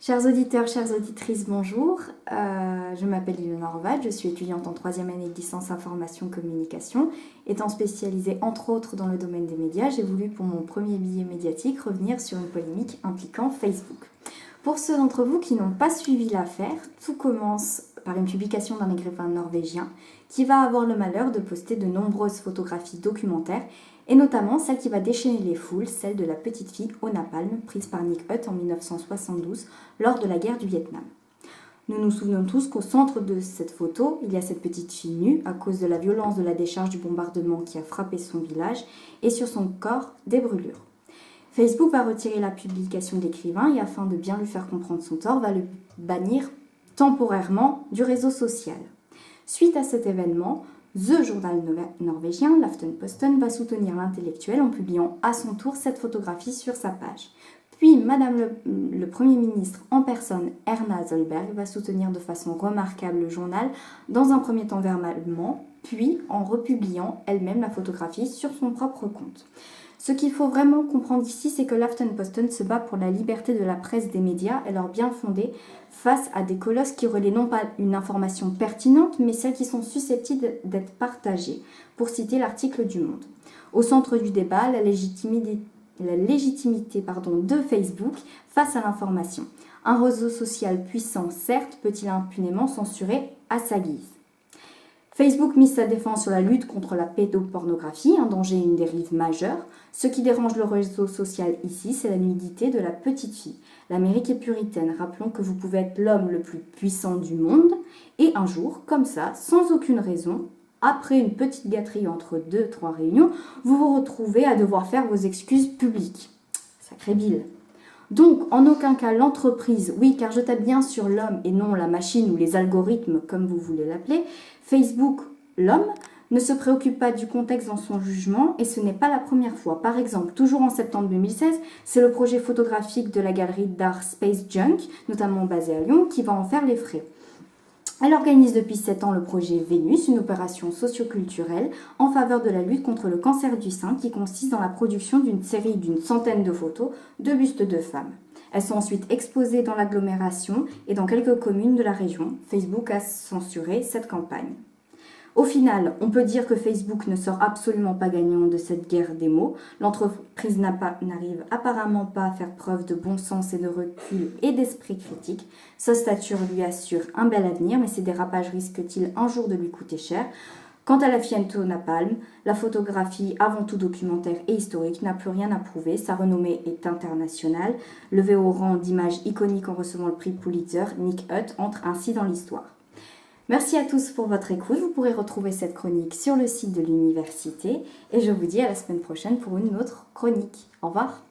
Chers auditeurs, chères auditrices, bonjour. Je m'appelle Eleonore Vade, je suis étudiante en 3e année de licence information communication. Étant spécialisée entre autres dans le domaine des médias, j'ai voulu pour mon premier billet médiatique revenir sur une polémique impliquant Facebook. Pour ceux d'entre vous qui n'ont pas suivi l'affaire, tout commence par une publication d'un écrivain norvégien qui va avoir le malheur de poster de nombreuses photographies documentaires et notamment celle qui va déchaîner les foules, celle de la petite fille au napalm prise par Nick Hutt en 1972 lors de la guerre du Vietnam. Nous nous souvenons tous qu'au centre de cette photo, il y a cette petite fille nue à cause de la violence de la décharge du bombardement qui a frappé son village et sur son corps des brûlures. Facebook va retirer la publication de l'écrivain et afin de bien lui faire comprendre son tort, va le bannir temporairement du réseau social. Suite à cet événement, The journal norvégien l'Aftenposten va soutenir l'intellectuel en publiant à son tour cette photographie sur sa page. Puis Madame le Premier ministre en personne, Erna Solberg, va soutenir de façon remarquable le journal, dans un premier temps verbalement, puis en republiant elle-même la photographie sur son propre compte. Ce qu'il faut vraiment comprendre ici, c'est que l'Aftenposten se bat pour la liberté de la presse des médias et leur bien fondé face à des colosses qui relaient non pas une information pertinente, mais celles qui sont susceptibles d'être partagées, pour citer l'article du Monde. Au centre du débat, la légitimité de Facebook face à l'information. Un réseau social puissant, certes, peut-il impunément censurer à sa guise. Facebook mise sa défense sur la lutte contre la pédopornographie, un danger et une dérive majeure. Ce qui dérange le réseau social ici, c'est la nudité de la petite fille. L'Amérique est puritaine. Rappelons que vous pouvez être l'homme le plus puissant du monde et un jour, comme ça, sans aucune raison, après une petite gâterie entre 2-3 réunions, vous vous retrouvez à devoir faire vos excuses publiques. Sacré bile. Donc, en aucun cas l'entreprise, oui, car je tape bien sur l'homme et non la machine ou les algorithmes, comme vous voulez l'appeler, Facebook, l'homme, ne se préoccupe pas du contexte dans son jugement et ce n'est pas la première fois. Par exemple, toujours en septembre 2016, c'est le projet photographique de la galerie d'art Space Junk, notamment basée à Lyon, qui va en faire les frais. Elle organise depuis 7 ans le projet Vénus, une opération socioculturelle en faveur de la lutte contre le cancer du sein qui consiste dans la production d'une série d'une centaine de photos de bustes de femmes. Elles sont ensuite exposées dans l'agglomération et dans quelques communes de la région. Facebook a censuré cette campagne. Au final, on peut dire que Facebook ne sort absolument pas gagnant de cette guerre des mots. L'entreprise n'arrive apparemment pas à faire preuve de bon sens et de recul et d'esprit critique. Sa stature lui assure un bel avenir, mais ses dérapages risquent-ils un jour de lui coûter cher ? Quant à la Fiento Napalm, la photographie avant tout documentaire et historique n'a plus rien à prouver. Sa renommée est internationale. Levé au rang d'image iconique en recevant le prix Pulitzer, Nick Hutt entre ainsi dans l'histoire. Merci à tous pour votre écoute. Vous pourrez retrouver cette chronique sur le site de l'université et je vous dis à la semaine prochaine pour une autre chronique. Au revoir.